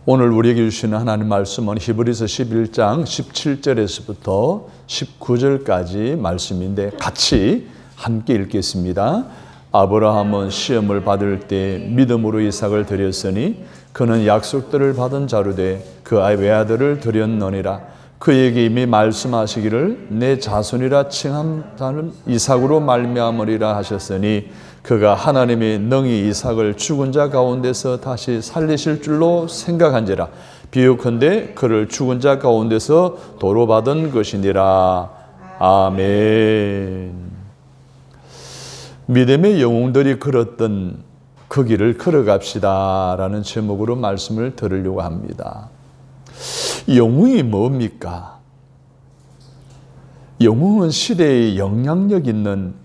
오늘 우리에게 주시는 하나님 말씀은 히브리서 11장 17절에서부터 19절까지 말씀인데 같이 함께 읽겠습니다. 아브라함은 시험을 받을 때 믿음으로 이삭을 드렸으니 그는 약속들을 받은 자로 돼 그 외아들을 드렸느니라. 그에게 이미 말씀하시기를 내 자손이라 칭한 자는 이삭으로 말미암으리라 하셨으니 그가 하나님이 능히 이삭을 죽은 자 가운데서 다시 살리실 줄로 생각한지라. 비유컨대 그를 죽은 자 가운데서 도로 받은 것이니라. 아멘. 믿음의 영웅들이 걸었던 그 길을 걸어갑시다 라는 제목으로 말씀을 들으려고 합니다. 영웅이 뭡니까? 영웅은 시대에 영향력 있는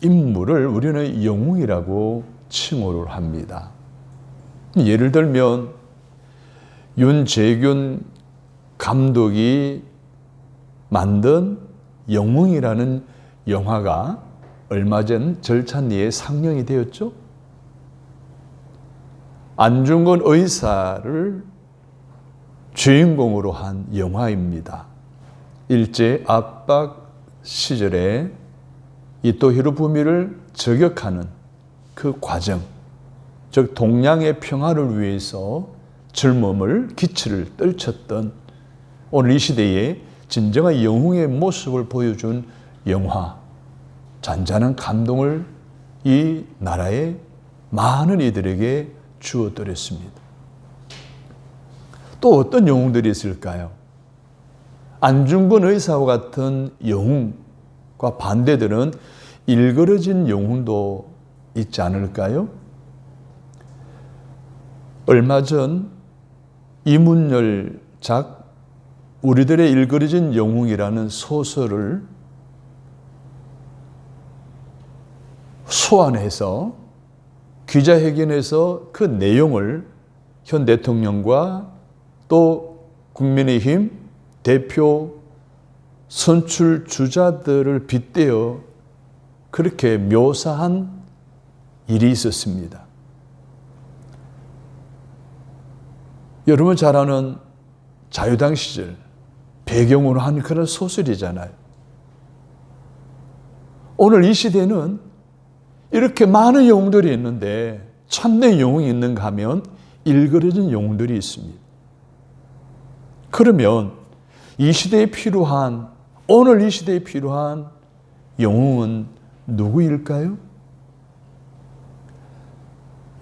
인물을 우리는 영웅이라고 칭호를 합니다. 예를 들면 윤재균 감독이 만든 영웅이라는 영화가 얼마 전 절찬리에 상영이 되었죠. 안중근 의사를 주인공으로 한 영화입니다. 일제 압박 시절에 이토 히로부미를 저격하는 그 과정, 즉 동양의 평화를 위해서 젊음을 기치를 떨쳤던 오늘 이 시대에 진정한 영웅의 모습을 보여준 영화, 잔잔한 감동을 이 나라의 많은 이들에게 주어드렸습니다. 또 어떤 영웅들이 있을까요? 안중근 의사와 같은 영웅과 반대들은 일그러진 영웅도 있지 않을까요? 얼마 전 이문열 작 우리들의 일그러진 영웅이라는 소설을 소환해서 기자회견에서 그 내용을 현 대통령과 또 국민의힘 대표 선출 주자들을 빗대어 그렇게 묘사한 일이 있었습니다. 여러분 잘 아는 자유당 시절 배경으로 한 그런 소설이잖아요. 오늘 이 시대는 이렇게 많은 영웅들이 있는데 참된 영웅이 있는가 하면 일그러진 영웅들이 있습니다. 그러면 이 시대에 필요한, 오늘 이 시대에 필요한 영웅은 누구일까요?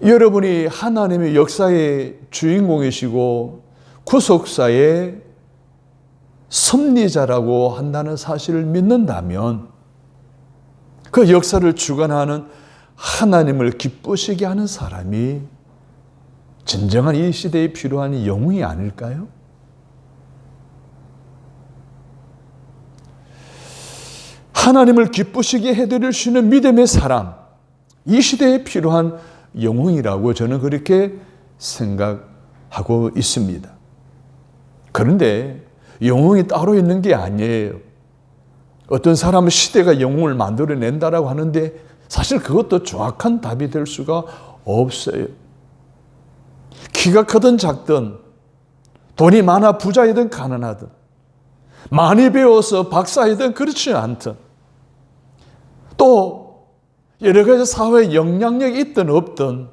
여러분이 하나님의 역사의 주인공이시고 구속사의 섭리자라고 한다는 사실을 믿는다면 그 역사를 주관하는 하나님을 기쁘시게 하는 사람이 진정한 이 시대에 필요한 영웅이 아닐까요? 하나님을 기쁘시게 해드릴 수 있는 믿음의 사람, 이 시대에 필요한 영웅이라고 저는 그렇게 생각하고 있습니다. 그런데 영웅이 따로 있는 게 아니에요. 어떤 사람은 시대가 영웅을 만들어낸다라고 하는데 사실 그것도 정확한 답이 될 수가 없어요. 키가 크든 작든, 돈이 많아 부자이든 가난하든, 많이 배워서 박사이든 그렇지 않든, 또 여러 가지 사회에 영향력이 있든 없든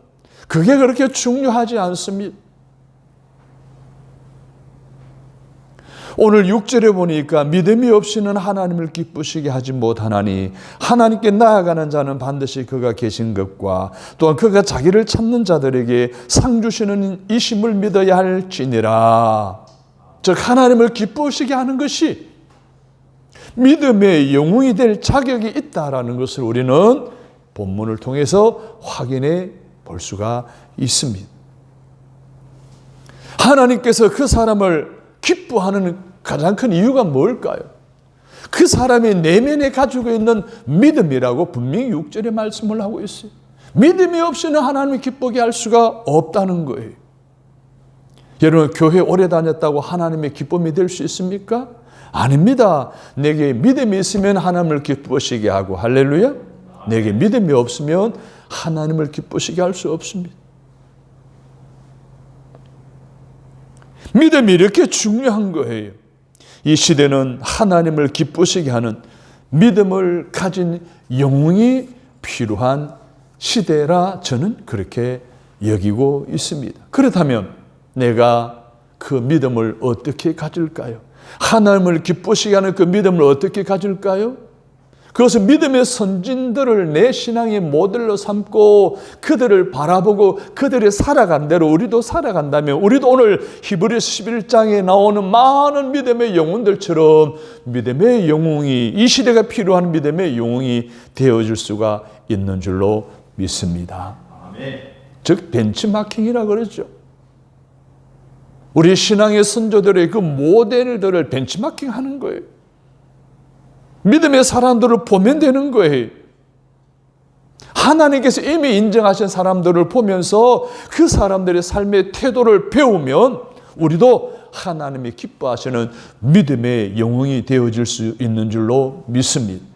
그게 그렇게 중요하지 않습니다. 오늘 6절에 보니까 믿음이 없이는 하나님을 기쁘시게 하지 못하나니 하나님께 나아가는 자는 반드시 그가 계신 것과 또한 그가 자기를 찾는 자들에게 상 주시는 이심을 믿어야 할지니라. 즉 하나님을 기쁘시게 하는 것이 믿음의 영웅이 될 자격이 있다라는 것을 우리는 본문을 통해서 확인해 볼 수가 있습니다. 하나님께서 그 사람을 기뻐하는 가장 큰 이유가 뭘까요? 그 사람이 내면에 가지고 있는 믿음이라고 분명히 6절에 말씀을 하고 있어요. 믿음이 없이는 하나님을 기쁘게 할 수가 없다는 거예요. 여러분 교회 오래 다녔다고 하나님의 기쁨이 될 수 있습니까? 아닙니다. 내게 믿음이 있으면 하나님을 기쁘시게 하고 할렐루야. 내게 믿음이 없으면 하나님을 기쁘시게 할 수 없습니다. 믿음이 이렇게 중요한 거예요. 이 시대는 하나님을 기쁘시게 하는 믿음을 가진 영웅이 필요한 시대라 저는 그렇게 여기고 있습니다. 그렇다면 내가 그 믿음을 어떻게 가질까요? 하나님을 기쁘시게 하는 그 믿음을 어떻게 가질까요? 그것은 믿음의 선진들을 내 신앙의 모델로 삼고 그들을 바라보고 그들이 살아간 대로 우리도 살아간다면 우리도 오늘 히브리서 11장에 나오는 많은 믿음의 영웅들처럼 믿음의 영웅이 이 시대가 필요한 믿음의 영웅이 되어질 수가 있는 줄로 믿습니다. 아멘. 즉 벤치마킹이라고 그러죠. 우리 신앙의 선조들의 그 모델들을 벤치마킹하는 거예요. 믿음의 사람들을 보면 되는 거예요. 하나님께서 이미 인정하신 사람들을 보면서 그 사람들의 삶의 태도를 배우면 우리도 하나님이 기뻐하시는 믿음의 영웅이 되어질 수 있는 줄로 믿습니다.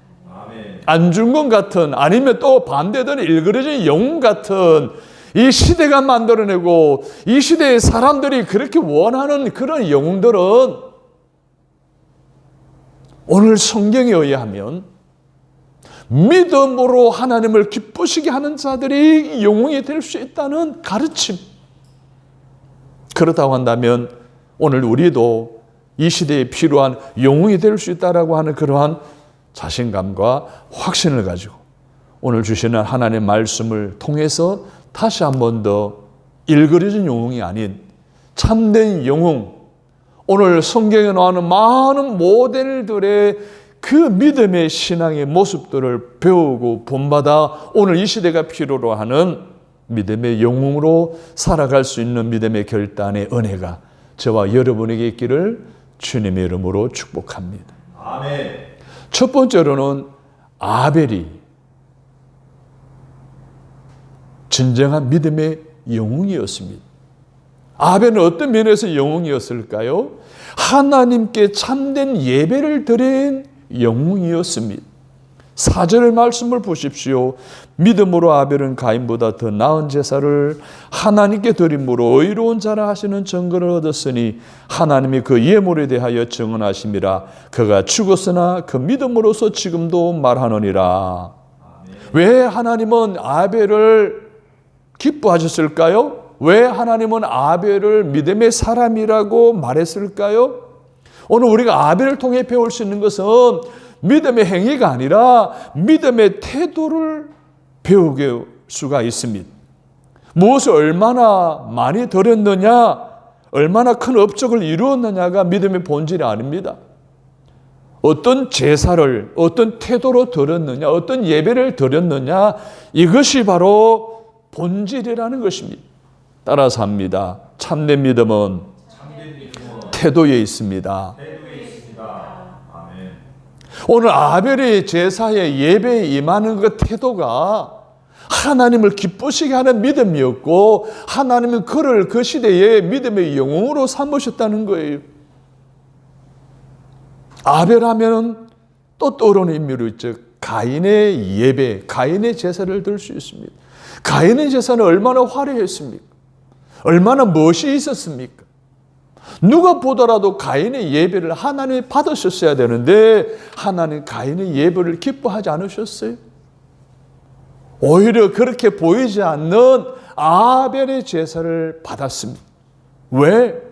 안중근 같은 아니면 또 반대되는 일그러진 영웅 같은 이 시대가 만들어내고 이 시대의 사람들이 그렇게 원하는 그런 영웅들은 오늘 성경에 의하면 믿음으로 하나님을 기쁘시게 하는 자들이 영웅이 될 수 있다는 가르침. 그렇다고 한다면 오늘 우리도 이 시대에 필요한 영웅이 될 수 있다라고 하는 그러한 자신감과 확신을 가지고 오늘 주시는 하나님의 말씀을 통해서 다시 한 번 더 일그러진 영웅이 아닌 참된 영웅, 오늘 성경에 나오는 많은 모델들의 그 믿음의 신앙의 모습들을 배우고 본받아 오늘 이 시대가 필요로 하는 믿음의 영웅으로 살아갈 수 있는 믿음의 결단의 은혜가 저와 여러분에게 있기를 주님의 이름으로 축복합니다. 아멘. 첫 번째로는 아벨이 진정한 믿음의 영웅이었습니다. 아벨은 어떤 면에서 영웅이었을까요? 하나님께 참된 예배를 드린 영웅이었습니다. 4절 말씀을 보십시오. 믿음으로 아벨은 가인보다 더 나은 제사를 하나님께 드림으로 의로운 자라 하시는 증거를 얻었으니 하나님이 그 예물에 대하여 증언하심이라. 그가 죽었으나 그 믿음으로서 지금도 말하느니라. 왜 하나님은 아벨을 기뻐하셨을까요? 왜 하나님은 아벨을 믿음의 사람이라고 말했을까요? 오늘 우리가 아벨을 통해 배울 수 있는 것은 믿음의 행위가 아니라 믿음의 태도를 배우게 수가 있습니다. 무엇을 얼마나 많이 드렸느냐, 얼마나 큰 업적을 이루었느냐가 믿음의 본질이 아닙니다. 어떤 제사를 어떤 태도로 드렸느냐, 어떤 예배를 드렸느냐, 이것이 바로 본질이라는 것입니다. 따라서 합니다. 참된 믿음은 태도에 있습니다. 아멘. 오늘 아벨의 제사에 예배에 임하는 그 태도가 하나님을 기쁘시게 하는 믿음이었고 하나님은 그를 그 시대에 믿음의 영웅으로 삼으셨다는 거예요. 아벨하면 또 떠오르는 인물이 있죠. 가인의 예배, 가인의 제사를 들 수 있습니다. 가인의 제사는 얼마나 화려했습니까? 얼마나 멋이 있었습니까? 누가 보더라도 가인의 예배를 하나님이 받으셨어야 되는데 하나님 가인의 예배를 기뻐하지 않으셨어요? 오히려 그렇게 보이지 않는 아벨의 제사를 받았습니다. 왜?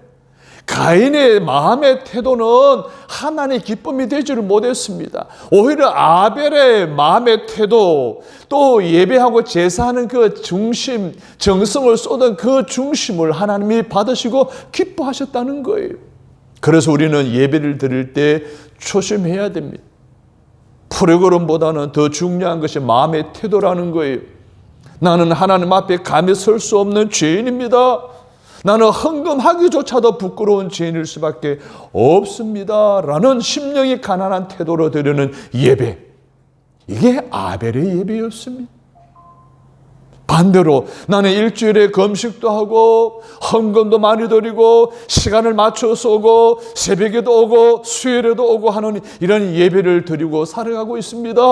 가인의 마음의 태도는 하나님의 기쁨이 되지를 못했습니다. 오히려 아벨의 마음의 태도, 또 예배하고 제사하는 그 중심, 정성을 쏟은 그 중심을 하나님이 받으시고 기뻐하셨다는 거예요. 그래서 우리는 예배를 드릴 때 조심해야 됩니다. 프로그램보다는 더 중요한 것이 마음의 태도라는 거예요. 나는 하나님 앞에 감히 설 수 없는 죄인입니다. 나는 헌금하기조차도 부끄러운 죄인일 수밖에 없습니다. 라는 심령이 가난한 태도로 드리는 예배. 이게 아벨의 예배였습니다. 반대로 나는 일주일에 금식도 하고 헌금도 많이 드리고 시간을 맞춰서 오고 새벽에도 오고 수요일에도 오고 하는 이런 예배를 드리고 살아가고 있습니다.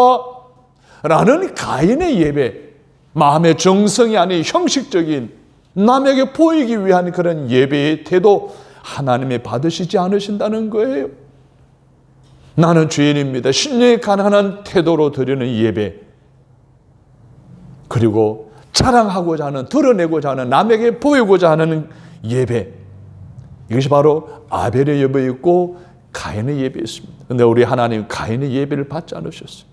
라는 가인의 예배. 마음의 정성이 아닌 형식적인 남에게 보이기 위한 그런 예배의 태도, 하나님이 받으시지 않으신다는 거예요. 나는 죄인입니다. 심령이 가난한 태도로 드리는 예배, 그리고 자랑하고자 하는, 드러내고자 하는, 남에게 보이고자 하는 예배, 이것이 바로 아벨의 예배였고 가인의 예배였습니다. 그런데 우리 하나님 가인의 예배를 받지 않으셨어요.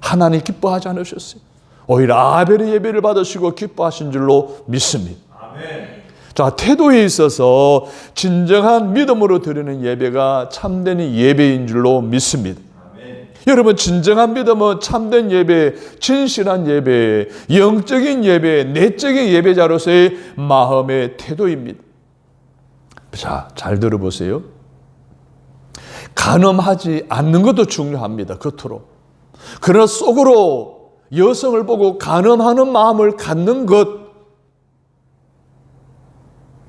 하나님 기뻐하지 않으셨어요. 오히려 아벨의 예배를 받으시고 기뻐하신 줄로 믿습니다. 아멘. 자, 태도에 있어서 진정한 믿음으로 드리는 예배가 참된 예배인 줄로 믿습니다. 아멘. 여러분, 진정한 믿음은 참된 예배, 진실한 예배, 영적인 예배, 내적인 예배자로서의 마음의 태도입니다. 자, 잘 들어보세요. 간음하지 않는 것도 중요합니다. 겉으로. 그러나 속으로 여성을 보고 간음하는 마음을 갖는 것,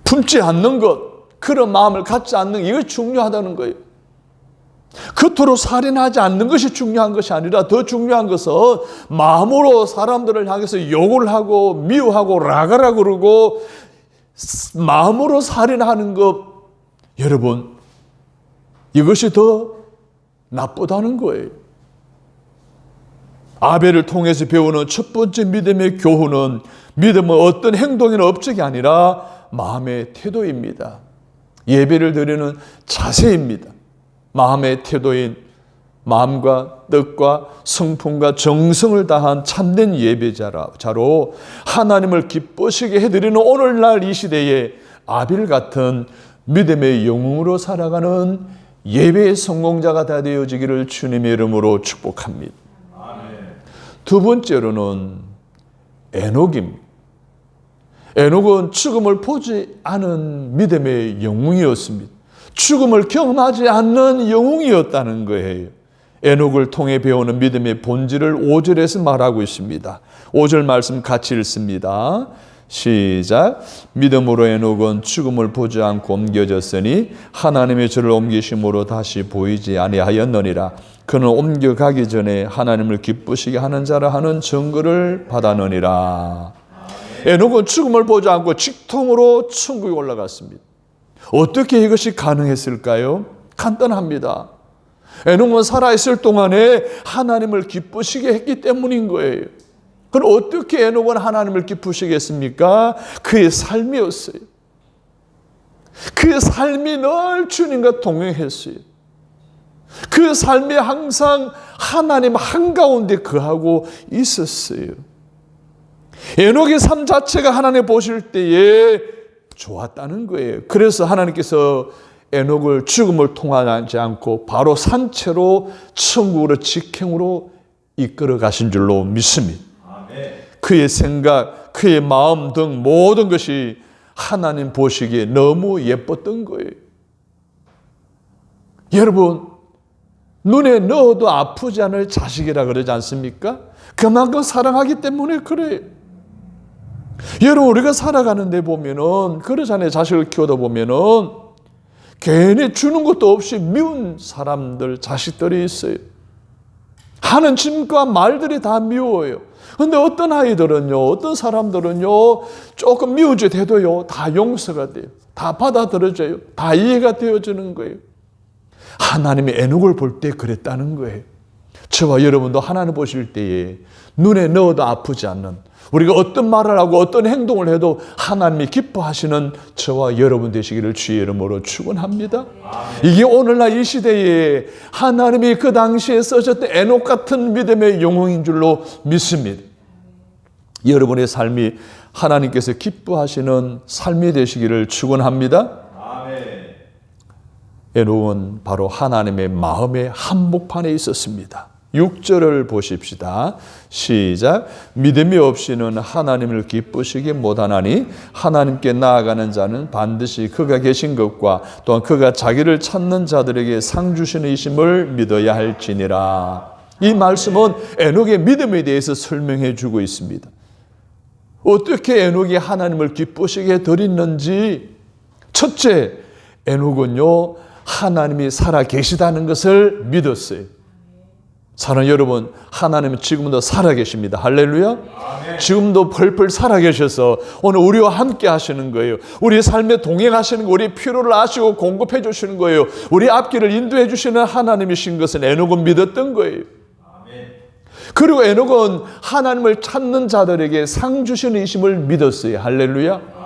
품지 않는 것, 그런 마음을 갖지 않는 것, 이것이 중요하다는 거예요. 겉으로 살인하지 않는 것이 중요한 것이 아니라 더 중요한 것은 마음으로 사람들을 향해서 욕을 하고 미워하고 라가라 그러고 마음으로 살인하는 것, 여러분, 이것이 더 나쁘다는 거예요. 아벨을 통해서 배우는 첫 번째 믿음의 교훈은 믿음은 어떤 행동이나 업적이 아니라 마음의 태도입니다. 예배를 드리는 자세입니다. 마음의 태도인 마음과 뜻과 성품과 정성을 다한 참된 예배자로 하나님을 기쁘시게 해드리는 오늘날 이 시대에 아벨 같은 믿음의 영웅으로 살아가는 예배의 성공자가 다 되어지기를 주님의 이름으로 축복합니다. 두 번째로는 에녹입니다. 에녹은 죽음을 보지 않은 믿음의 영웅이었습니다. 죽음을 경험하지 않는 영웅이었다는 거예요. 에녹을 통해 배우는 믿음의 본질을 5절에서 말하고 있습니다. 5절 말씀 같이 읽습니다. 시작. 믿음으로 에녹은 죽음을 보지 않고 옮겨졌으니 하나님의 저를 옮기심으로 다시 보이지 아니하였느니라. 그는 옮겨가기 전에 하나님을 기쁘시게 하는 자라 하는 증거를 받았느니라. 에녹은 죽음을 보지 않고 직통으로 천국에 올라갔습니다. 어떻게 이것이 가능했을까요? 간단합니다. 에녹은 살아있을 동안에 하나님을 기쁘시게 했기 때문인 거예요. 그럼 어떻게 에녹은 하나님을 기쁘시게 했습니까? 그의 삶이었어요. 그의 삶이 늘 주님과 동행했어요. 그 삶이 항상 하나님 한가운데 거하고 있었어요. 에녹의 삶 자체가 하나님 보실 때에 좋았다는 거예요. 그래서 하나님께서 에녹을 죽음을 통하지 않고 바로 산채로 천국으로 직행으로 이끌어 가신 줄로 믿습니다. 그의 생각, 그의 마음 등 모든 것이 하나님 보시기에 너무 예뻤던 거예요. 여러분, 눈에 넣어도 아프지 않을 자식이라 그러지 않습니까? 그만큼 사랑하기 때문에 그래요. 여러분, 우리가 살아가는데 보면은 그러잖아요. 자식을 키우다 보면은 괜히 주는 것도 없이 미운 사람들, 자식들이 있어요. 하는 짐과 말들이 다 미워요. 근데 어떤 아이들은요, 어떤 사람들은요, 조금 미워져 돼도요, 다 용서가 돼요. 다 받아들여져요. 다 이해가 되어지는 거예요. 하나님이 에녹을 볼 때 그랬다는 거예요. 저와 여러분도 하나님 보실 때에 눈에 넣어도 아프지 않는, 우리가 어떤 말을 하고 어떤 행동을 해도 하나님이 기뻐하시는 저와 여러분 되시기를 주의 이름으로 축원합니다. 이게 오늘날 이 시대에 하나님이 그 당시에 쓰셨던 에녹 같은 믿음의 영웅인 줄로 믿습니다. 여러분의 삶이 하나님께서 기뻐하시는 삶이 되시기를 축원합니다. 에녹은 바로 하나님의 마음의 한복판에 있었습니다. 6절을 보십시다. 시작. 믿음이 없이는 하나님을 기쁘시게 못하나니 하나님께 나아가는 자는 반드시 그가 계신 것과 또한 그가 자기를 찾는 자들에게 상 주시는 이심을 믿어야 할지니라. 이 말씀은 에녹의 믿음에 대해서 설명해 주고 있습니다. 어떻게 에녹이 하나님을 기쁘시게 드렸는지, 첫째, 에녹은요 하나님이 살아 계시다는 것을 믿었어요. 사랑하는 여러분, 하나님은 지금도 살아계십니다. 할렐루야. 아멘. 지금도 펄펄 살아계셔서 오늘 우리와 함께 하시는 거예요. 우리 삶에 동행하시는 거예요. 우리 필요를 아시고 공급해 주시는 거예요. 우리 앞길을 인도해 주시는 하나님이신 것은 에녹은 믿었던 거예요. 아멘. 그리고 에녹은 하나님을 찾는 자들에게 상 주시는 이심을 믿었어요. 할렐루야.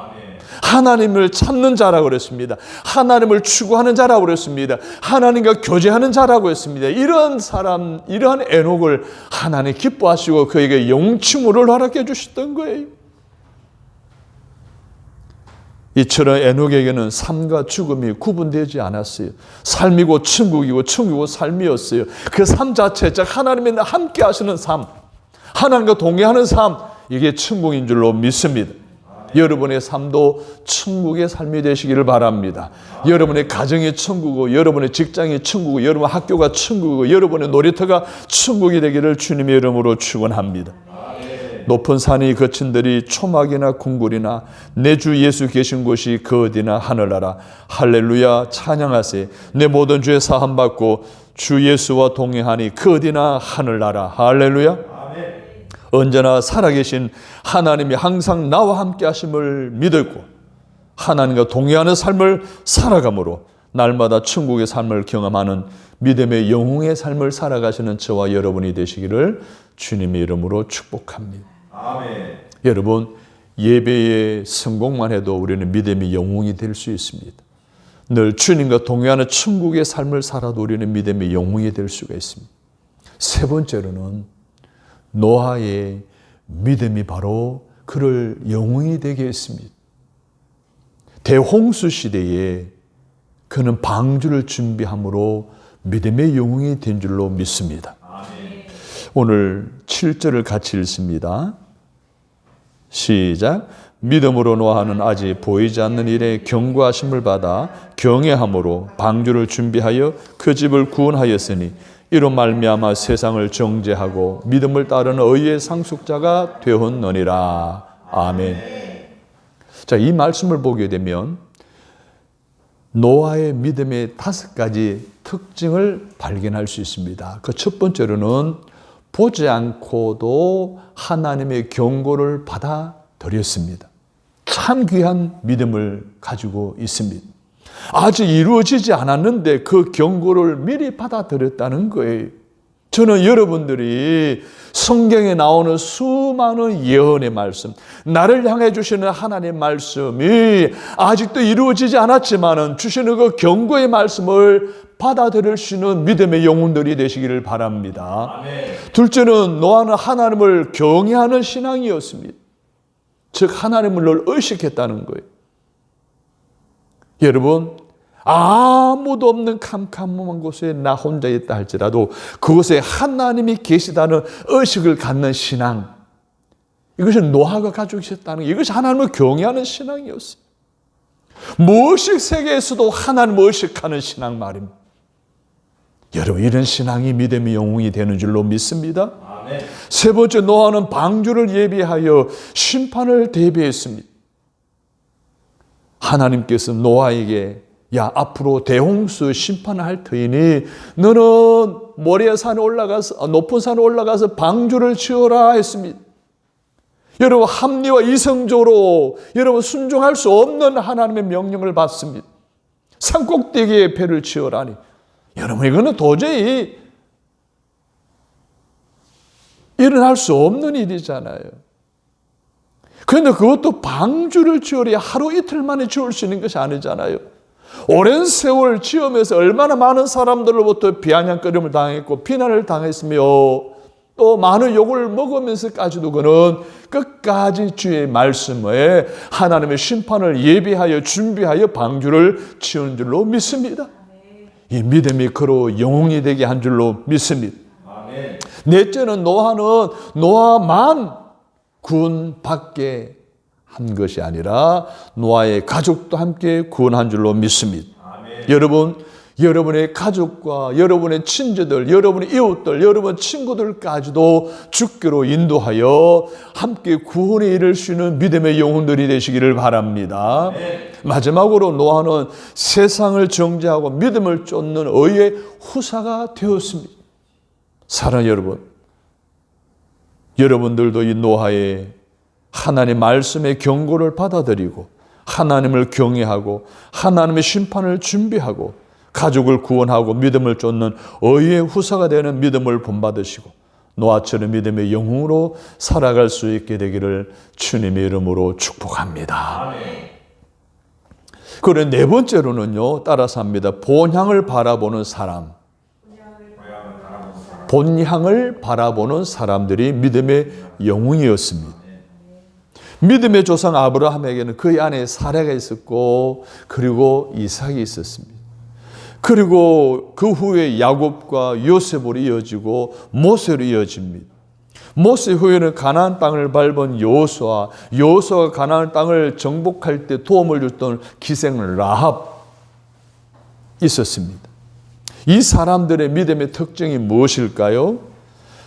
하나님을 찾는 자라고 그랬습니다. 하나님을 추구하는 자라고 그랬습니다. 하나님과 교제하는 자라고 했습니다. 이런 사람, 이러한 에녹을 하나님 기뻐하시고 그에게 영충을 허락해 주셨던 거예요. 이처럼 에녹에게는 삶과 죽음이 구분되지 않았어요. 삶이고 천국이고 천국이고 삶이었어요. 그 삶 자체, 즉 하나님과 함께 하시는 삶, 하나님과 동행하는 삶, 이게 천국인 줄로 믿습니다. 여러분의 삶도 천국의 삶이 되시기를 바랍니다. 여러분의 가정이 천국이고, 여러분의 직장이 천국이고, 여러분 학교가 천국이고, 여러분의 놀이터가 천국이 되기를 주님의 이름으로 축원합니다. 높은 산이 거친들이 초막이나 궁굴이나 내 주 예수 계신 곳이 그 어디나 하늘나라. 할렐루야. 찬양하세. 내 모든 죄 사함 받고 주 예수와 동행하니 그 어디나 하늘나라. 할렐루야. 언제나 살아계신 하나님이 항상 나와 함께 하심을 믿고 하나님과 동행하는 삶을 살아감으로 날마다 천국의 삶을 경험하는 믿음의 영웅의 삶을 살아가시는 저와 여러분이 되시기를 주님의 이름으로 축복합니다. 아멘. 여러분, 예배의 성공만 해도 우리는 믿음의 영웅이 될 수 있습니다. 늘 주님과 동행하는 천국의 삶을 살아도 우리는 믿음의 영웅이 될 수가 있습니다. 세 번째로는 노아의 믿음이 바로 그를 영웅이 되게 했습니다. 대홍수 시대에 그는 방주를 준비함으로 믿음의 영웅이 된 줄로 믿습니다. 아멘. 오늘 7절을 같이 읽습니다. 시작. 믿음으로 노아는 아직 보이지 않는 일에 경고하심을 받아 경외함으로 방주를 준비하여 그 집을 구원하였으니 이로 말미암아 세상을 정죄하고 믿음을 따르는 의의 상속자가 되었느니라. 아멘. 자, 이 말씀을 보게 되면 노아의 믿음의 5가지 특징을 발견할 수 있습니다. 그 첫 번째로는 보지 않고도 하나님의 경고를 받아들였습니다. 참 귀한 믿음을 가지고 있습니다. 아직 이루어지지 않았는데 그 경고를 미리 받아들였다는 거예요. 저는 여러분들이 성경에 나오는 수많은 예언의 말씀, 나를 향해 주시는 하나님의 말씀이 아직도 이루어지지 않았지만 주시는 그 경고의 말씀을 받아들일 수 있는 믿음의 영혼들이 되시기를 바랍니다. 아멘. 둘째는 노아는 하나님을 경외하는 신앙이었습니다. 즉 하나님을 늘 의식했다는 거예요. 여러분, 아무도 없는 캄캄한 곳에 나 혼자 있다 할지라도 그곳에 하나님이 계시다는 의식을 갖는 신앙, 이것이 노아가 가지고 있었다는 게, 이것이 하나님을 경외하는 신앙이었어요. 무의식 세계에서도 하나님을 의식하는 신앙 말입니다. 여러분, 이런 신앙이 믿음의 영웅이 되는 줄로 믿습니다. 아멘. 세 번째, 노아는 방주를 예비하여 심판을 대비했습니다. 하나님께서 노아에게 야, 앞으로 대홍수 심판을 할 터이니 너는 모리아산에 올라가서, 높은 산에 올라가서 방주를 지어라 했습니다. 여러분, 합리와 이성적으로 여러분 순종할 수 없는 하나님의 명령을 받습니다. 산꼭대기에 배를 지어라니. 여러분, 이거는 도저히 일어날 수 없는 일이잖아요. 그런데 그것도 방주를 지으려 하루 이틀 만에 지을 수 있는 것이 아니잖아요. 오랜 세월 지으면서 얼마나 많은 사람들로부터 비아냥거림을 당했고 비난을 당했으며 또 많은 욕을 먹으면서까지도 그는 끝까지 주의 말씀에 하나님의 심판을 예비하여 준비하여 방주를 지은 줄로 믿습니다. 이 믿음이 그로 영웅이 되게 한 줄로 믿습니다. 넷째는 노아만 구원받게 한 것이 아니라 노아의 가족도 함께 구원한 줄로 믿습니다. 아멘. 여러분, 여러분의 가족과 여러분의 친지들, 여러분의 이웃들, 여러분 친구들까지도 주께로 인도하여 함께 구원에 이를 수 있는 믿음의 영혼들이 되시기를 바랍니다. 아멘. 마지막으로 노아는 세상을 정죄하고 믿음을 쫓는 의의 후사가 되었습니다. 사랑하는 여러분, 여러분들도 이 노하에 하나님의 말씀의 경고를 받아들이고 하나님을 경외하고 하나님의 심판을 준비하고 가족을 구원하고 믿음을 쫓는 의의 후사가 되는 믿음을 본받으시고 노아처럼 믿음의 영웅으로 살아갈 수 있게 되기를 주님의 이름으로 축복합니다. 그리고 네 번째로는요, 따라서 합니다. 본향을 바라보는 사람. 본향을 바라보는 사람들이 믿음의 영웅이었습니다. 믿음의 조상 아브라함에게는 그의 안에 사라가 있었고 그리고 이삭이 있었습니다. 그리고 그 후에 야곱과 요셉으로 이어지고 모세로 이어집니다. 모세 후에는 가나안 땅을 밟은 여호수아가 가나안 땅을 정복할 때 도움을 줬던 기생 라합 있었습니다. 이 사람들의 믿음의 특징이 무엇일까요?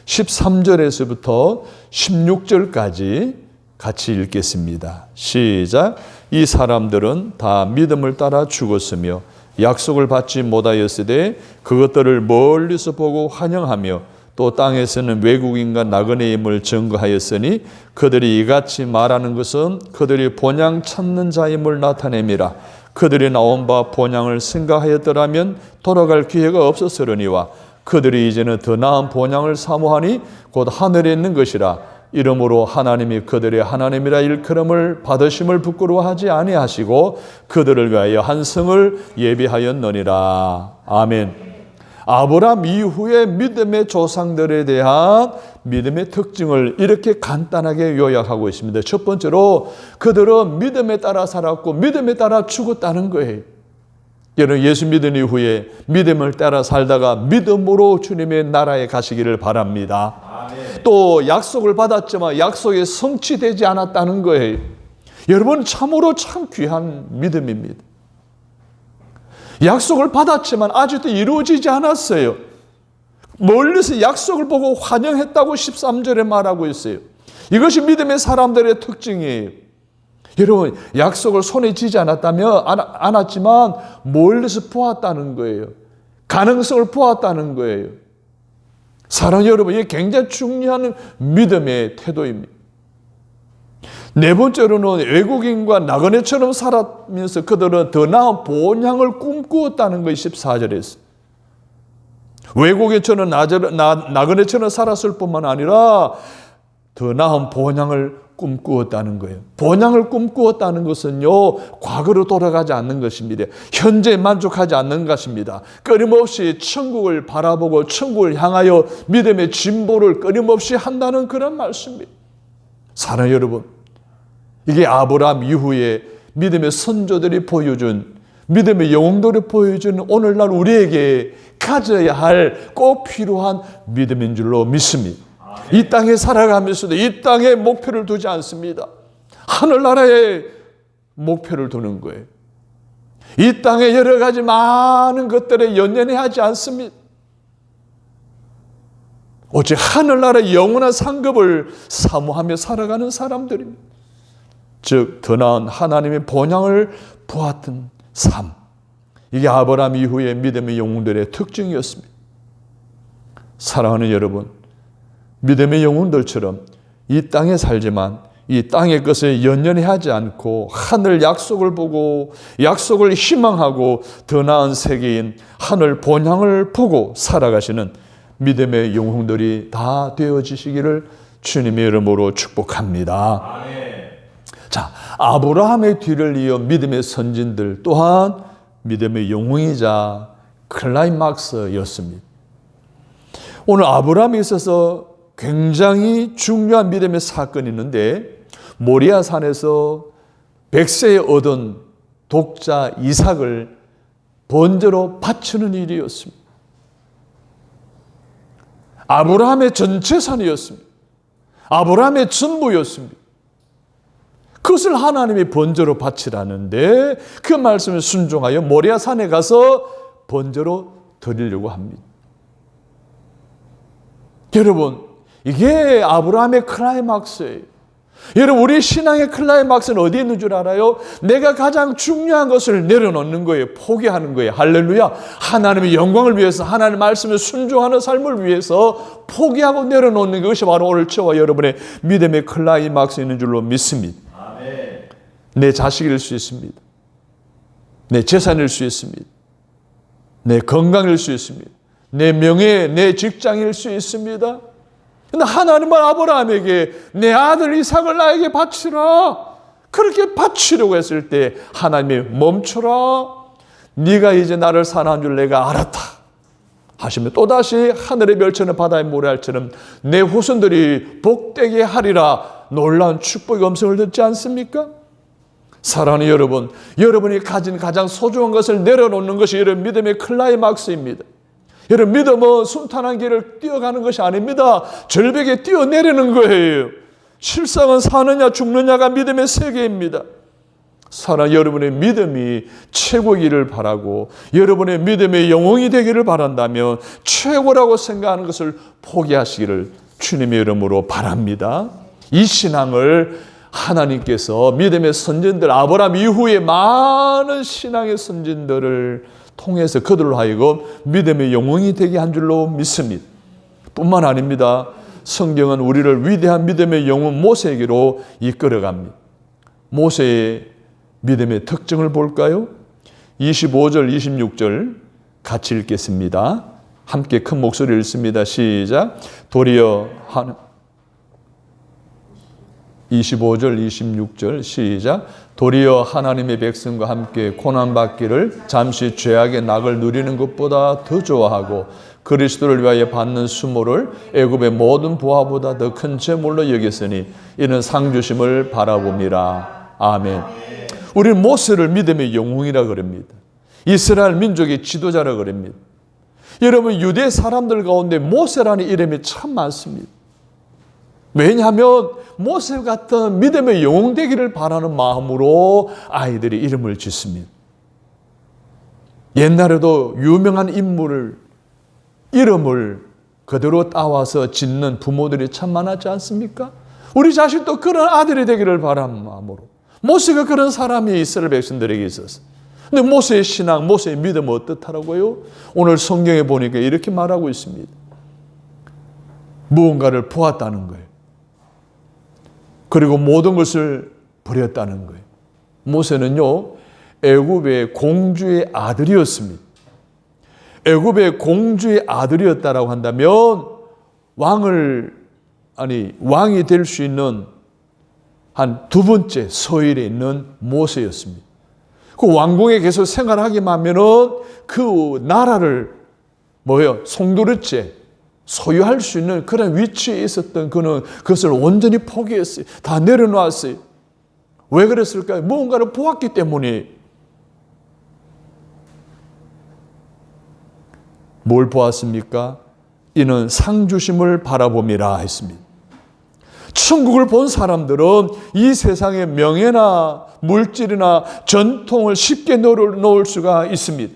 13절에서부터 16절까지 같이 읽겠습니다. 시작. 이 사람들은 다 믿음을 따라 죽었으며 약속을 받지 못하였으되 그것들을 멀리서 보고 환영하며 또 땅에서는 외국인과 나그네임을 증거하였으니 그들이 이같이 말하는 것은 그들이 본향 찾는 자임을 나타냄이라. 그들이 나온 바 본향을 생각하였더라면 돌아갈 기회가 없었으려니와 그들이 이제는 더 나은 본향을 사모하니 곧 하늘에 있는 것이라. 이러므로 하나님이 그들의 하나님이라 일컬음을 받으심을 부끄러워하지 아니하시고 그들을 위하여 한 성을 예비하였느니라. 아멘. 아브라함 이후의 믿음의 조상들에 대한 믿음의 특징을 이렇게 간단하게 요약하고 있습니다. 첫 번째로 그들은 믿음에 따라 살았고 믿음에 따라 죽었다는 거예요. 여러분, 예수 믿은 이후에 믿음을 따라 살다가 믿음으로 주님의 나라에 가시기를 바랍니다. 아멘. 또 약속을 받았지만 약속이 성취되지 않았다는 거예요. 여러분, 참으로 참 귀한 믿음입니다. 약속을 받았지만 아직도 이루어지지 않았어요. 멀리서 약속을 보고 환영했다고 13절에 말하고 있어요. 이것이 믿음의 사람들의 특징이에요. 여러분, 약속을 손에 쥐지 않았지만 멀리서 보았다는 거예요. 가능성을 보았다는 거예요. 사랑하는 여러분, 이게 굉장히 중요한 믿음의 태도입니다. 네 번째로는 외국인과 나그네처럼 살았면서 그들은 더 나은 본향을 꿈꾸었다는 것이 14절에 있어요. 외국인처럼 나그네처럼 살았을 뿐만 아니라 더 나은 본향을 꿈꾸었다는 거예요. 본향을 꿈꾸었다는 것은요, 과거로 돌아가지 않는 것입니다. 현재에 만족하지 않는 것입니다. 끊임없이 천국을 바라보고 천국을 향하여 믿음의 진보를 끊임없이 한다는 그런 말씀입니다. 사랑하는 여러분, 이게 아브라함 이후에 믿음의 선조들이 보여준, 믿음의 영웅들이 보여준 오늘날 우리에게 가져야 할 꼭 필요한 믿음인 줄로 믿습니다. 이 땅에 살아가면서도 이 땅에 목표를 두지 않습니다. 하늘나라에 목표를 두는 거예요. 이 땅에 여러 가지 많은 것들에 연연해하지 않습니다. 오직 하늘나라의 영원한 상급을 사모하며 살아가는 사람들입니다. 즉, 더 나은 하나님의 본향을 보았던 삶. 이게 아브라함 이후의 믿음의 영웅들의 특징이었습니다. 사랑하는 여러분, 믿음의 영웅들처럼 이 땅에 살지만 이 땅의 것에 연연하지 않고 하늘 약속을 보고 약속을 희망하고 더 나은 세계인 하늘 본향을 보고 살아가시는 믿음의 영웅들이 다 되어지시기를 주님의 이름으로 축복합니다. 아멘. 자, 아브라함의 뒤를 이어 믿음의 선진들 또한 믿음의 영웅이자 클라이막스였습니다. 오늘 아브라함에 있어서 굉장히 중요한 믿음의 사건이 있는데 모리아산에서 백세에 얻은 독자 이삭을 번제로 바치는 일이었습니다. 아브라함의 전 재산이었습니다. 아브라함의 전부였습니다. 그것을 하나님이 번제로 바치라는데 그 말씀에 순종하여 모리아산에 가서 번제로 드리려고 합니다. 여러분, 이게 아브라함의 클라이막스예요. 여러분, 우리 신앙의 클라이막스는 어디에 있는 줄 알아요? 내가 가장 중요한 것을 내려놓는 거예요. 포기하는 거예요. 할렐루야. 하나님의 영광을 위해서, 하나님의 말씀에 순종하는 삶을 위해서 포기하고 내려놓는 것이 바로 오늘 저와 여러분의 믿음의 클라이막스에 있는 줄로 믿습니다. 아멘. 내 자식일 수 있습니다. 내 재산일 수 있습니다. 내 건강일 수 있습니다. 내 명예, 내 직장일 수 있습니다. 근데 하나님은 아브라함에게 내 아들 이삭을 나에게 바치라. 그렇게 바치려고 했을 때 하나님이 멈춰라. 네가 이제 나를 사랑한 줄 내가 알았다 하시며 또다시 하늘의 별처럼 바다의 모래알처럼 내 후손들이 복되게 하리라. 놀라운 축복의 음성을 듣지 않습니까? 사랑하는 여러분, 여러분이 가진 가장 소중한 것을 내려놓는 것이 여러분 믿음의 클라이막스입니다. 여러분, 믿음은 순탄한 길을 뛰어가는 것이 아닙니다. 절벽에 뛰어내리는 거예요. 실상은 사느냐 죽느냐가 믿음의 세계입니다. 사랑하는 여러분의 믿음이 최고이기를 바라고 여러분의 믿음의 영웅이 되기를 바란다면 최고라고 생각하는 것을 포기하시기를 주님의 이름으로 바랍니다. 이 신앙을 하나님께서 믿음의 선진들, 아브라함 이후에 많은 신앙의 선진들을 통해서 그들로 하여금 믿음의 영웅이 되게 한 줄로 믿습니다. 뿐만 아닙니다. 성경은 우리를 위대한 믿음의 영웅 모세에게로 이끌어갑니다. 모세의 믿음의 특징을 볼까요? 25절, 26절 같이 읽겠습니다. 함께 큰 목소리를 읽습니다. 시작. 도리어 25절, 26절 시작. 도리어 하나님의 백성과 함께 고난받기를 잠시 죄악의 낙을 누리는 것보다 더 좋아하고 그리스도를 위하여 받는 수모를 애굽의 모든 부하보다 더 큰 제물로 여겼으니 이는 상주심을 바라봅니다. 아멘. 우리는 모세를 믿음의 영웅이라 그럽니다. 이스라엘 민족의 지도자라 그럽니다. 여러분, 유대 사람들 가운데 모세라는 이름이 참 많습니다. 왜냐하면 모세 같은 믿음의 영웅 되기를 바라는 마음으로 아이들이 이름을 짓습니다. 옛날에도 유명한 인물을 이름을 그대로 따와서 짓는 부모들이 참 많았지 않습니까? 우리 자식도 그런 아들이 되기를 바라는 마음으로. 모세가 그런 사람이 이스라엘 백성들에게 있었어요. 근데 모세의 신앙, 모세의 믿음은 어떻다라고요? 오늘 성경에 보니까 이렇게 말하고 있습니다. 무언가를 보았다는 거예요. 그리고 모든 것을 버렸다는 거예요. 모세는요, 애굽의 공주의 아들이었습니다. 애굽의 공주의 아들이었다라고 한다면 왕이 될 수 있는 한 두 번째 서열에 있는 모세였습니다. 그 왕궁에 계속 생활하기만 하면은 그 나라를 송두리째 소유할 수 있는 그런 위치에 있었던 그는 그것을 온전히 포기했어요. 다 내려놨어요. 왜 그랬을까요? 무언가를 보았기 때문에. 뭘 보았습니까? 이는 상주심을 바라봄이라 했습니다. 천국을 본 사람들은 이 세상의 명예나 물질이나 전통을 쉽게 놓을 수가 있습니다.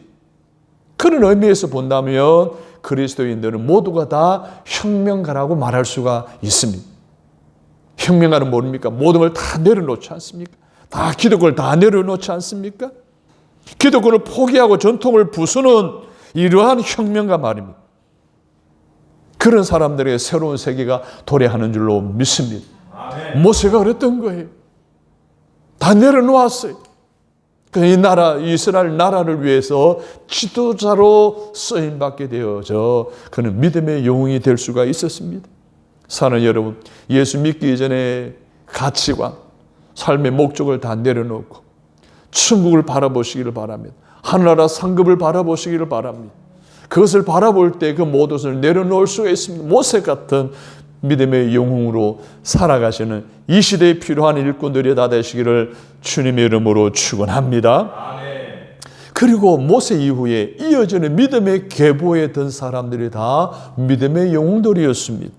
그런 의미에서 본다면 그리스도인들은 모두가 다 혁명가라고 말할 수가 있습니다. 혁명가는 뭡니까? 모든 걸 다 내려놓지 않습니까? 다 기독교를 다 내려놓지 않습니까? 기독교를 포기하고 전통을 부수는 이러한 혁명가 말입니다. 그런 사람들에게 새로운 세계가 도래하는 줄로 믿습니다. 아멘. 모세가 그랬던 거예요. 다 내려놓았어요. 이 나라, 이스라엘 나라를 위해서 지도자로 쓰임받게 되어져 그는 믿음의 영웅이 될 수가 있었습니다. 사랑하는 여러분, 예수 믿기 이전에 가치관, 삶의 목적을 다 내려놓고 천국을 바라보시기를 바랍니다. 하늘나라 상급을 바라보시기를 바랍니다. 그것을 바라볼 때 그 모든 것을 내려놓을 수가 있습니다. 모세 같은 믿음의 영웅으로 살아가시는 이 시대에 필요한 일꾼들이 다 되시기를 주님의 이름으로 축원합니다. 아멘. 그리고 모세 이후에 이어지는 믿음의 계보에 든 사람들이 다 믿음의 영웅들이었습니다.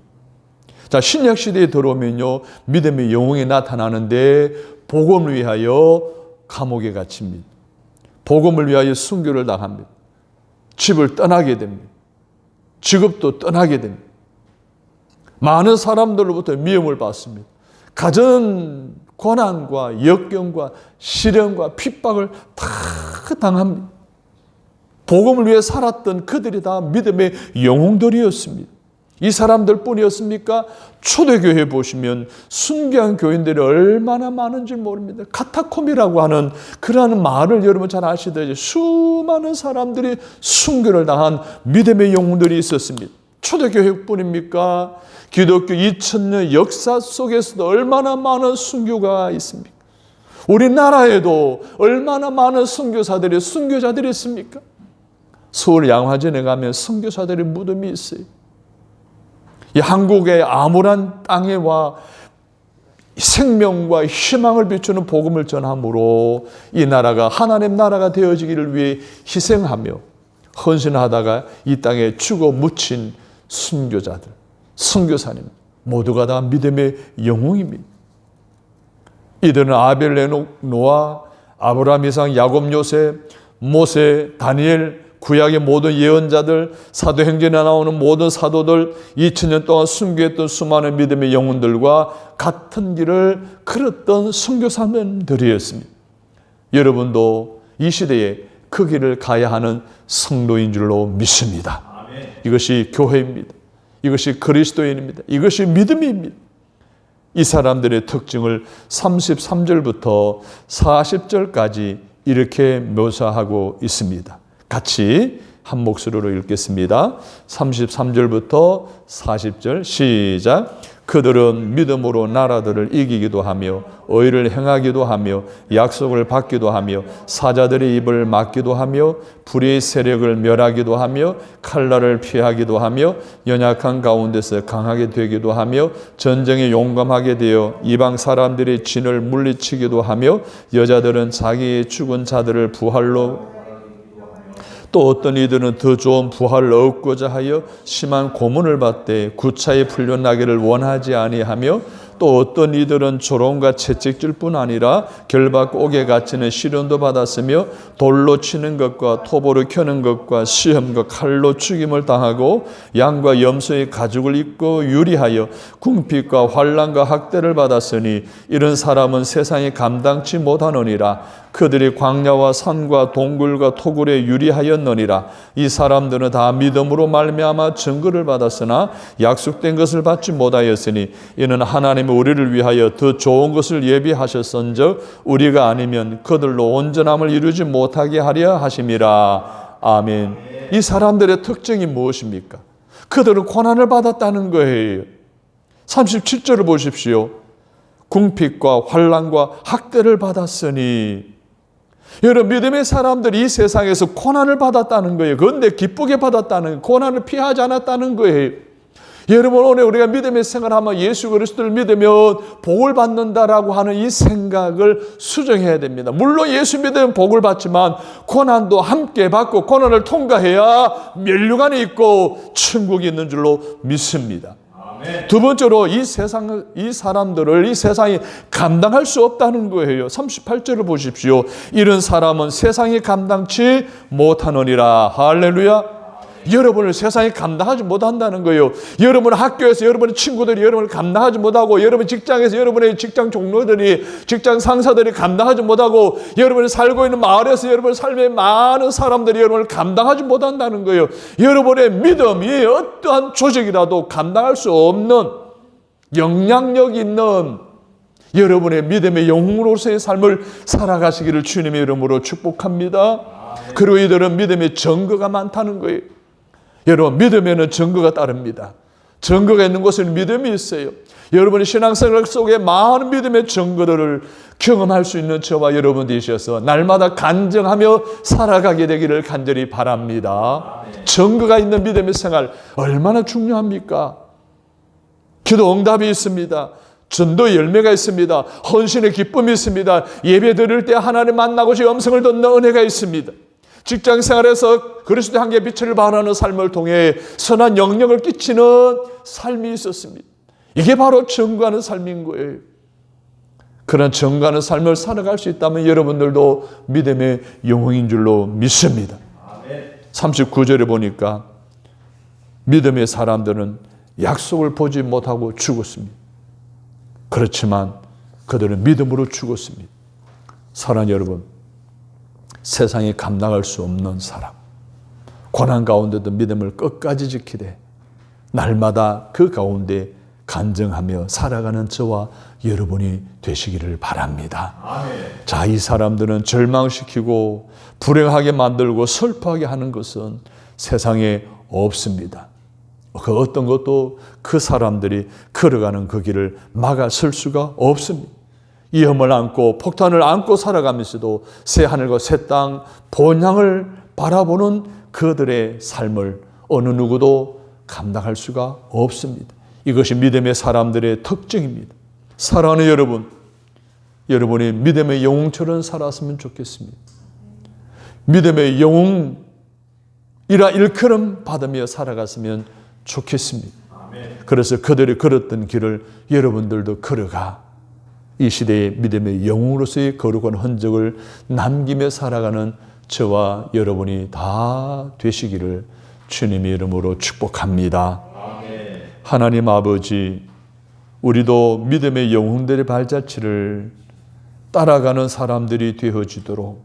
자, 신약 시대에 들어오면요, 믿음의 영웅이 나타나는데 복음을 위하여 감옥에 갇힙니다. 복음을 위하여 순교를 당합니다. 집을 떠나게 됩니다. 직업도 떠나게 됩니다. 많은 사람들로부터 미움을 받습니다. 가전 고난과 역경과 시련과 핍박을 다 당합니다. 복음을 위해 살았던 그들이 다 믿음의 영웅들이었습니다. 이 사람들 뿐이었습니까? 초대교회 보시면 순교한 교인들이 얼마나 많은지 모릅니다. 카타콤이라고 하는 그러한 말을 여러분 잘 아시듯이 수많은 사람들이 순교를 당한 믿음의 영웅들이 있었습니다. 초대교회뿐입니까? 기독교 2000년 역사 속에서도 얼마나 많은 순교가 있습니까? 우리나라에도 얼마나 많은 순교사들이 순교자들이 있습니까? 서울 양화전에 가면 선교사들의 무덤이 있어요. 이 한국의 암울한 땅에 와 생명과 희망을 비추는 복음을 전함으로 이 나라가 하나님 나라가 되어지기를 위해 희생하며 헌신하다가 이 땅에 죽어 묻힌 순교자들, 선교사님 모두가 다 믿음의 영웅입니다. 이들은 아벨, 에녹, 노아, 아브라함, 이삭, 야곱, 요셉, 모세, 다니엘, 구약의 모든 예언자들, 사도행전에 나오는 모든 사도들, 2000년 동안 순교했던 수많은 믿음의 영혼들과 같은 길을 걸었던 선교사님들이었습니다. 여러분도 이 시대에 그 길을 가야 하는 성도인 줄로 믿습니다. 아멘. 이것이 교회입니다. 이것이 그리스도인입니다. 이것이 믿음입니다. 이 사람들의 특징을 33절부터 40절까지 이렇게 묘사하고 있습니다. 같이 한 목소리로 읽겠습니다. 33절부터 40절 시작. 그들은 믿음으로 나라들을 이기기도 하며 의를 행하기도 하며 약속을 받기도 하며 사자들의 입을 막기도 하며 불의 세력을 멸하기도 하며 칼날을 피하기도 하며 연약한 가운데서 강하게 되기도 하며 전쟁에 용감하게 되어 이방 사람들의 진을 물리치기도 하며 여자들은 자기의 죽은 자들을 부활로 또 어떤 이들은 더 좋은 부활을 얻고자 하여 심한 고문을 받되 구차히 풀려나기를 원하지 아니하며 또 어떤 이들은 조롱과 채찍질 뿐 아니라 결박 옥에 갇히는 시련도 받았으며 돌로 치는 것과 톱으로 켜는 것과 시험과 칼로 죽임을 당하고 양과 염소의 가죽을 입고 유리하여 궁핍과 환난과 학대를 받았으니 이런 사람은 세상이 감당치 못하느니라. 그들이 광야와 산과 동굴과 토굴에 유리하였느니라. 이 사람들은 다 믿음으로 말미암아 증거를 받았으나 약속된 것을 받지 못하였으니 이는 하나님이 우리를 위하여 더 좋은 것을 예비하셨은즉 우리가 아니면 그들로 온전함을 이루지 못하게 하려 하심이라. 아멘. 이 사람들의 특징이 무엇입니까? 그들은 고난을 받았다는 거예요. 37절을 보십시오. 궁핍과 환난과 학대를 받았으니, 여러분 믿음의 사람들이 이 세상에서 고난을 받았다는 거예요. 그런데 기쁘게 받았다는, 고난을 피하지 않았다는 거예요. 여러분 오늘 우리가 믿음의 생활하면 예수 그리스도를 믿으면 복을 받는다라고 하는 이 생각을 수정해야 됩니다. 물론 예수 믿으면 복을 받지만 고난도 함께 받고 고난을 통과해야 멸류관이 있고 천국이 있는 줄로 믿습니다. 두 번째로 이 사람들을 이 세상이 감당할 수 없다는 거예요. 38절을 보십시오. 이런 사람은 세상이 감당치 못하느니라. 할렐루야. 여러분을 세상이 감당하지 못한다는 거예요. 여러분 학교에서 여러분의 친구들이 여러분을 감당하지 못하고, 여러분 직장에서 여러분의 직장 동료들이, 직장 상사들이 감당하지 못하고, 여러분이 살고 있는 마을에서 여러분의 삶의 많은 사람들이 여러분을 감당하지 못한다는 거예요. 여러분의 믿음이 어떠한 조직이라도 감당할 수 없는 영향력 있는 여러분의 믿음의 영웅으로서의 삶을 살아가시기를 주님의 이름으로 축복합니다. 그리고 이들은 믿음의 증거가 많다는 거예요. 여러분 믿음에는 증거가 따릅니다. 증거가 있는 곳에는 믿음이 있어요. 여러분의 신앙생활 속에 많은 믿음의 증거들을 경험할 수 있는 저와 여러분 되셔서 날마다 간증하며 살아가게 되기를 간절히 바랍니다. 증거가 있는 믿음의 생활 얼마나 중요합니까? 기도 응답이 있습니다. 전도의 열매가 있습니다. 헌신의 기쁨이 있습니다. 예배 드릴 때 하나님 만나고 음성을 듣는 은혜가 있습니다. 직장 생활에서 그리스도의 한계 빛을 발하는 삶을 통해 선한 영향을 끼치는 삶이 있었습니다. 이게 바로 증거하는 삶인 거예요. 그런 증거하는 삶을 살아갈 수 있다면 여러분들도 믿음의 영웅인 줄로 믿습니다. 39절에 보니까 믿음의 사람들은 약속을 보지 못하고 죽었습니다. 그렇지만 그들은 믿음으로 죽었습니다. 사랑하는 여러분, 세상에 감당할 수 없는 사람, 고난 가운데도 믿음을 끝까지 지키되 날마다 그 가운데 간증하며 살아가는 저와 여러분이 되시기를 바랍니다. 아멘. 자, 이 사람들은 절망시키고 불행하게 만들고 슬퍼하게 하는 것은 세상에 없습니다. 그 어떤 것도 그 사람들이 걸어가는 그 길을 막아설 수가 없습니다. 위험을 안고 폭탄을 안고 살아가면서도 새 하늘과 새 땅 본향을 바라보는 그들의 삶을 어느 누구도 감당할 수가 없습니다. 이것이 믿음의 사람들의 특징입니다. 사랑하는 여러분, 여러분이 믿음의 영웅처럼 살았으면 좋겠습니다. 믿음의 영웅이라 일컬음 받으며 살아갔으면 좋겠습니다. 그래서 그들이 걸었던 길을 여러분들도 걸어가 이 시대의 믿음의 영웅으로서의 거룩한 흔적을 남기며 살아가는 저와 여러분이 다 되시기를 주님의 이름으로 축복합니다. 아멘. 하나님 아버지, 우리도 믿음의 영웅들의 발자취를 따라가는 사람들이 되어지도록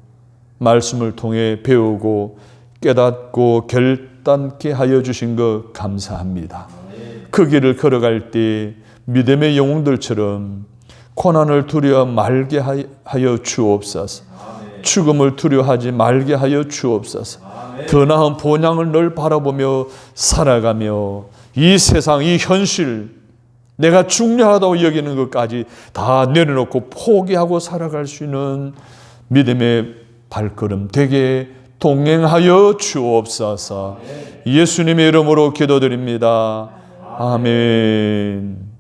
말씀을 통해 배우고 깨닫고 결단케 하여 주신 것 감사합니다. 아멘. 그 길을 걸어갈 때 믿음의 영웅들처럼 고난을 두려워 말게 하여 주옵소서. 아멘. 죽음을 두려워하지 말게 하여 주옵소서. 아멘. 더 나은 본향을 늘 바라보며 살아가며 이 세상, 이 현실, 내가 중요하다고 여기는 것까지 다 내려놓고 포기하고 살아갈 수 있는 믿음의 발걸음 되게 동행하여 주옵소서. 예수님의 이름으로 기도드립니다. 아멘.